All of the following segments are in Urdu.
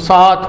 7,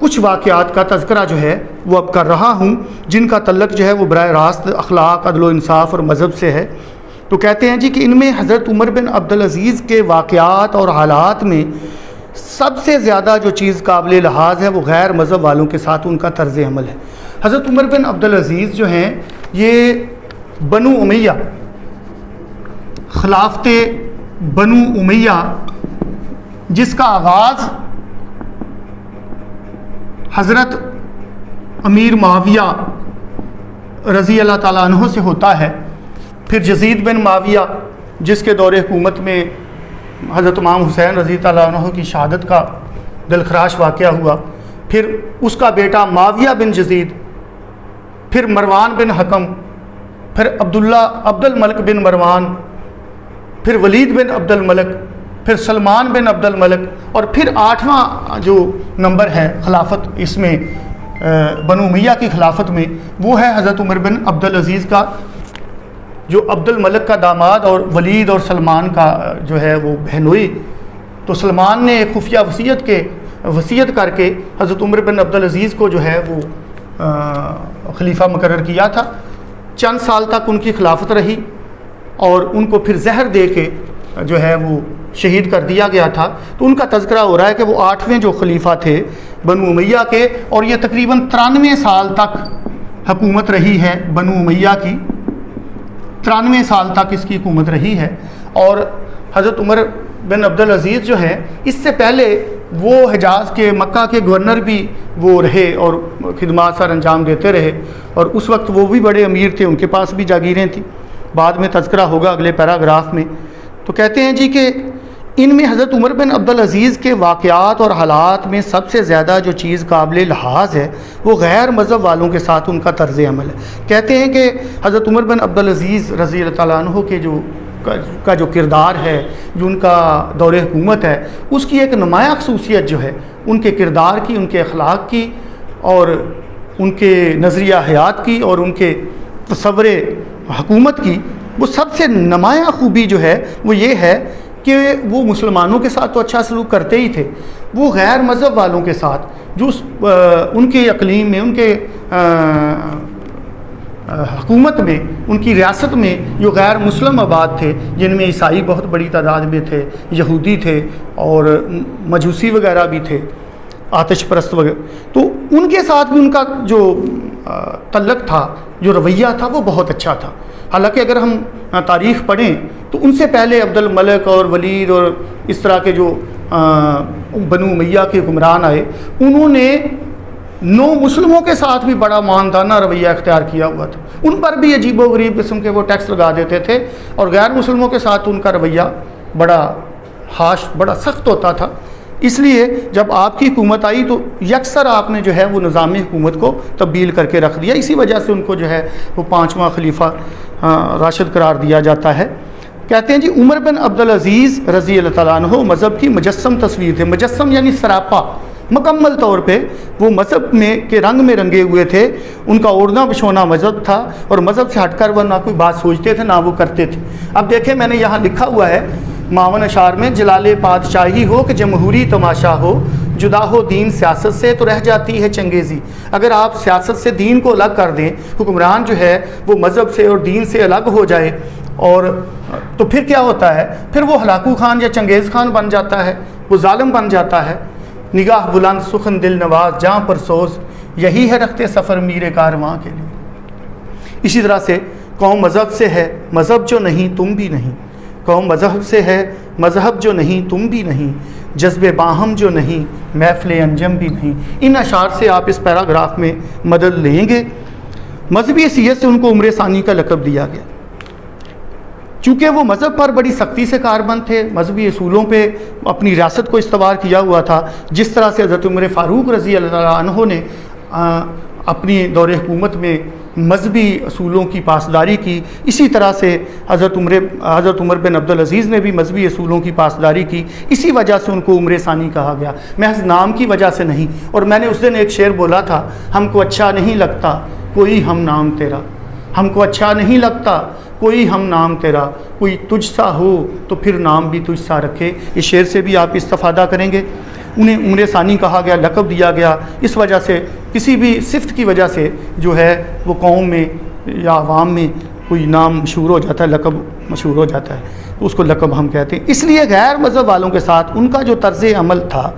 کچھ واقعات کا تذکرہ جو ہے وہ اب کر رہا ہوں، جن کا تعلق جو ہے وہ براہ راست اخلاق، عدل و انصاف اور مذہب سے ہے۔ تو کہتے ہیں جی کہ ان میں حضرت عمر بن عبدالعزیز کے واقعات اور حالات میں سب سے زیادہ جو چیز قابل لحاظ ہے وہ غیر مذہب والوں کے ساتھ ان کا طرز عمل ہے۔ حضرت عمر بن عبدالعزیز جو ہیں یہ بنو امیہ، خلافت بنو امیہ جس کا آغاز حضرت امیر معاویہ رضی اللہ تعالیٰ عنہ سے ہوتا ہے، پھر یزید بن معاویہ جس کے دور حکومت میں حضرت امام حسین رضی اللہ عنہ کی شہادت کا دلخراش واقعہ ہوا، پھر اس کا بیٹا معاویہ بن یزید، پھر مروان بن حکم، پھر عبد الملک بن مروان، پھر ولید بن عبد الملک، پھر سلمان بن عبد الملک، اور پھر 8واں جو نمبر ہے خلافت اس میں بنو امیہ کی خلافت میں وہ ہے حضرت عمر بن عبدالعزیز کا، جو عبد الملک کا داماد اور ولید اور سلمان کا جو ہے وہ بہنوئی۔ تو سلمان نے ایک خفیہ وصیت کر کے حضرت عمر بن عبدالعزیز کو جو ہے وہ خلیفہ مقرر کیا تھا۔ چند سال تک ان کی خلافت رہی اور ان کو پھر زہر دے کے جو ہے وہ شہید کر دیا گیا تھا۔ تو ان کا تذکرہ ہو رہا ہے کہ وہ 8ویں جو خلیفہ تھے بنو امیہ کے، اور یہ تقریباً 93 سال تک حکومت رہی ہے بنو امیہ کی، 93 سال تک اس کی حکومت رہی ہے۔ اور حضرت عمر بن عبدالعزیز جو ہے اس سے پہلے وہ حجاز کے مکہ کے گورنر بھی وہ رہے اور خدمات سر انجام دیتے رہے، اور اس وقت وہ بھی بڑے امیر تھے، ان کے پاس بھی جاگیریں تھیں، بعد میں تذکرہ ہوگا اگلے پیراگراف میں۔ تو کہتے ہیں جی کہ ان میں حضرت عمر بن عبدالعزیز کے واقعات اور حالات میں سب سے زیادہ جو چیز قابل لحاظ ہے وہ غیر مذہب والوں کے ساتھ ان کا طرز عمل ہے۔ کہتے ہیں کہ حضرت عمر بن عبدالعزیز رضی اللہ تعالیٰ عنہ کے جو کردار ہے، جو ان کا دور حکومت ہے، اس کی ایک نمایاں خصوصیت جو ہے ان کے کردار کی، ان کے اخلاق کی، اور ان کے نظریہ حیات کی، اور ان کے تصور حکومت کی، وہ سب سے نمایاں خوبی جو ہے وہ یہ ہے کہ وہ مسلمانوں کے ساتھ تو اچھا سلوک کرتے ہی تھے، وہ غیر مذہب والوں کے ساتھ جو ان کے اقلیم میں، ان کے حکومت میں، ان کی ریاست میں جو غیر مسلم آباد تھے، جن میں عیسائی بہت بڑی تعداد میں تھے، یہودی تھے اور مجوسی وغیرہ بھی تھے، آتش پرست وغیرہ، تو ان کے ساتھ بھی ان کا جو تعلق تھا، جو رویہ تھا وہ بہت اچھا تھا۔ حالانکہ اگر ہم تاریخ پڑھیں تو ان سے پہلے عبد الملک اور ولید اور اس طرح کے جو بنو امیہ کے حکمران آئے، انہوں نے نو مسلموں کے ساتھ بھی بڑا ماندانہ رویہ اختیار کیا ہوا تھا، ان پر بھی عجیب و غریب قسم کے وہ ٹیکس لگا دیتے تھے، اور غیر مسلموں کے ساتھ ان کا رویہ بڑا ہارش، بڑا سخت ہوتا تھا۔ اس لیے جب آپ کی حکومت آئی تو یکسر آپ نے جو ہے وہ نظام حکومت کو تبدیل کر کے رکھ دیا، اسی وجہ سے ان کو جو ہے وہ 5واں خلیفہ راشد قرار دیا جاتا ہے۔ کہتے ہیں جی عمر بن عبدالعزیز رضی اللہ تعالیٰ عنہ مذہب کی مجسم تصویر تھے، مجسم یعنی سراپا، مکمل طور پہ وہ مذہب میں کے رنگ میں رنگے ہوئے تھے، ان کا اوڑھنا بچھونا مذہب تھا، اور مذہب سے ہٹ کر وہ نہ کوئی بات سوچتے تھے نہ وہ کرتے تھے۔ اب دیکھیں میں نے یہاں لکھا ہوا ہے 52 اشعار میں، جلال بادشاہی ہو کہ جمہوری تماشا ہو، جدا ہو دین سیاست سے تو رہ جاتی ہے چنگیزی۔ اگر آپ سیاست سے دین کو الگ کر دیں، حکمران جو ہے وہ مذہب سے اور دین سے الگ ہو جائے، اور تو پھر کیا ہوتا ہے، پھر وہ ہلاکو خان یا چنگیز خان بن جاتا ہے، وہ ظالم بن جاتا ہے۔ نگاہ بلند سخن دل نواز جہاں پر سوز، یہی ہے رخت سفر میر کارواں کے لیے۔ اسی طرح سے قوم مذہب سے ہے، مذہب جو نہیں تم بھی نہیں، قوم مذہب سے ہے، مذہب جو نہیں تم بھی نہیں، جذب باہم جو نہیں محفل انجم بھی نہیں۔ ان اشعار سے آپ اس پیراگراف میں مدد لیں گے۔ مذہبی حیثیت سے ان کو عمر ثانی کا لقب دیا گیا، چونکہ وہ مذہب پر بڑی سختی سے کاربند تھے، مذہبی اصولوں پہ اپنی ریاست کو استوار کیا ہوا تھا، جس طرح سے حضرت عمر فاروق رضی اللہ عنہ نے اپنی دور حکومت میں مذہبی اصولوں کی پاسداری کی، اسی طرح سے حضرت عمر بن عبدالعزیز نے بھی مذہبی اصولوں کی پاسداری کی، اسی وجہ سے ان کو عمر ثانی کہا گیا، محض نام کی وجہ سے نہیں۔ اور میں نے اس دن ایک شعر بولا تھا، ہم کو اچھا نہیں لگتا کوئی ہم نام تیرا، ہم کو اچھا نہیں لگتا کوئی ہم نام تیرا، کوئی تجھ سا ہو تو پھر نام بھی تجھ سا رکھے۔ اس شعر سے بھی آپ استفادہ کریں گے۔ انہیں عمر ثانی کہا گیا، لقب دیا گیا، اس وجہ سے کسی بھی صفت کی وجہ سے جو ہے وہ قوم میں یا عوام میں کوئی نام مشہور ہو جاتا ہے، لقب مشہور ہو جاتا ہے، تو اس کو لقب ہم کہتے ہیں۔ اس لیے غیر مذہب والوں کے ساتھ ان کا جو طرز عمل تھا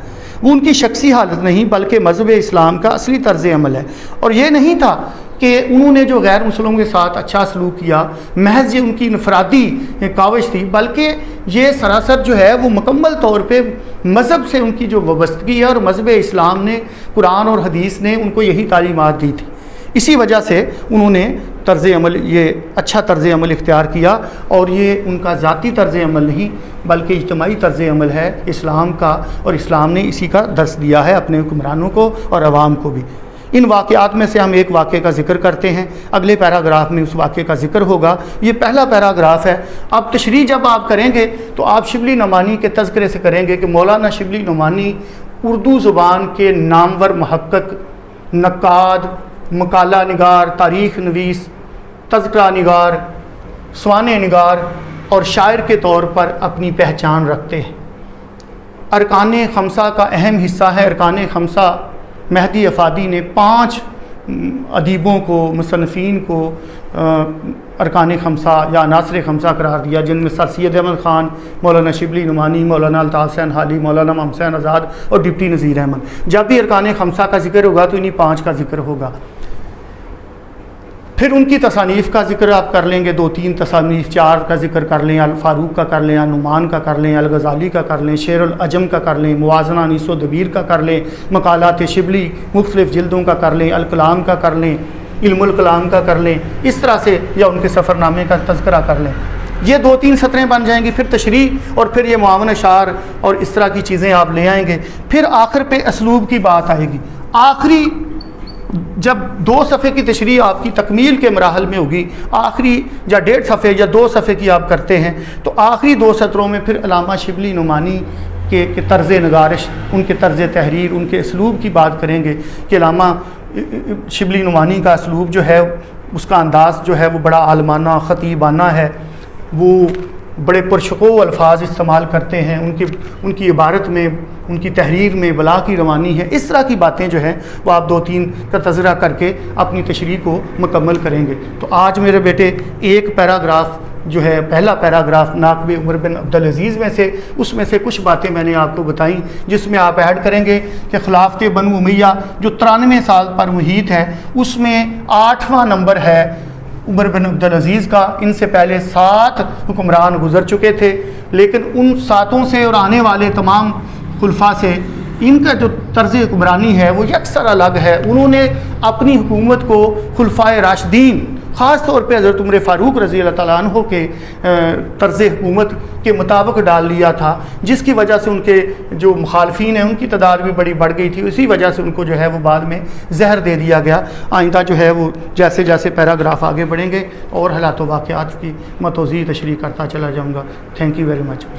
وہ ان کی شخصی حالت نہیں بلکہ مذہب اسلام کا اصلی طرز عمل ہے، اور یہ نہیں تھا کہ انہوں نے جو غیر مسلموں کے ساتھ اچھا سلوک کیا محض یہ ان کی انفرادی کاوش تھی، بلکہ یہ سراسر جو ہے وہ مکمل طور پہ مذہب سے ان کی جو وابستگی ہے، اور مذہب اسلام نے، قرآن اور حدیث نے ان کو یہی تعلیمات دی تھی۔ اسی وجہ سے انہوں نے طرز عمل، یہ اچھا طرز عمل اختیار کیا، اور یہ ان کا ذاتی طرز عمل نہیں بلکہ اجتماعی طرز عمل ہے اسلام کا، اور اسلام نے اسی کا درس دیا ہے اپنے حکمرانوں کو اور عوام کو بھی۔ ان واقعات میں سے ہم ایک واقعے کا ذکر کرتے ہیں، اگلے پیراگراف میں اس واقعے کا ذکر ہوگا۔ یہ پہلا پیراگراف ہے۔ اب تشریح جب آپ کریں گے تو آپ شبلی نعمانی کے تذکرے سے کریں گے کہ مولانا شبلی نعمانی اردو زبان کے نامور محقق، نقاد، مقالہ نگار، تاریخ نویس، تذکرہ نگار، سوانح نگار اور شاعر کے طور پر اپنی پہچان رکھتے ہیں۔ ارکان خمسہ کا اہم حصہ ہے۔ ارکان خمسہ مہدی افادی نے 5 ادیبوں کو، مصنفین کو ارکان خمسہ یا عناصر خمسہ قرار دیا، جن میں سر سید احمد خان، مولانا شبلی نعمانی، مولانا الطاف حسین حالی، مولانا محمد حسین آزاد اور ڈپٹی نذیر احمد۔ جب بھی ارکان خمسہ کا ذکر ہوگا تو انہی 5 کا ذکر ہوگا۔ پھر ان کی تصانیف کا ذکر آپ کر لیں گے، 2-3 تصانیف، 4 کا ذکر کر لیں، الفاروق کا کر لیں، نعمان کا کر لیں، الغزالی کا کر لیں، شعر العجم کا کر لیں، موازنہ انیس و دبیر کا کر لیں، مقالات شبلی مختلف جلدوں کا کر لیں، الکلام کا کر لیں، علم الکلام کا کر لیں، اس طرح سے، یا ان کے سفر نامے کا تذکرہ کر لیں۔ یہ 2-3 سطریں بن جائیں گی، پھر تشریح اور پھر یہ معاون اشعار اور اس طرح کی چیزیں آپ لے آئیں گے۔ پھر آخر پہ اسلوب کی بات آئے گی۔ آخری جب 2 صفحے کی تشریح آپ کی تکمیل کے مراحل میں ہوگی، آخری یا 1.5 صفحے یا 2 صفحے کی آپ کرتے ہیں، تو آخری 2 سطروں میں پھر علامہ شبلی نعمانی کے طرز نگارش، ان کے طرز تحریر، ان کے اسلوب کی بات کریں گے کہ علامہ شبلی نعمانی کا اسلوب جو ہے، اس کا انداز جو ہے وہ بڑا عالمانہ، خطیبانہ ہے، وہ بڑے پرشکو الفاظ استعمال کرتے ہیں، ان کی عبارت میں، ان کی تحریر میں بلا کی روانی ہے۔ اس طرح کی باتیں جو ہیں وہ آپ 2-3 کا تذکرہ کر کے اپنی تشریح کو مکمل کریں گے۔ تو آج میرے بیٹے ایک پیراگراف جو ہے، پہلا پیراگراف ناقب عمر بن عبدالعزیز میں سے، اس میں سے کچھ باتیں میں نے آپ کو بتائیں، جس میں آپ ایڈ کریں گے کہ خلافت بنو امیہ جو 93 سال پر محیط ہے، اس میں 8واں نمبر ہے عمر بن عبدالعزیز کا۔ ان سے پہلے 7 حکمران گزر چکے تھے، لیکن ان 7 سے اور آنے والے تمام خلفاء سے ان کا جو طرز حکمرانی ہے وہ یکسر الگ ہے۔ انہوں نے اپنی حکومت کو خلفاء راشدین، خاص طور پہ حضرت عمر فاروق رضی اللہ تعالیٰ عنہ کے طرز حکومت کے مطابق ڈال لیا تھا، جس کی وجہ سے ان کے جو مخالفین ہیں ان کی تعداد بھی بڑی بڑھ گئی تھی۔ اسی وجہ سے ان کو جو ہے وہ بعد میں زہر دے دیا گیا۔ آئندہ جو ہے وہ جیسے جیسے پیراگراف آگے بڑھیں گے اور حالات و واقعات کی میں توضیح تشریح کرتا چلا جاؤں گا۔ Thank you very much.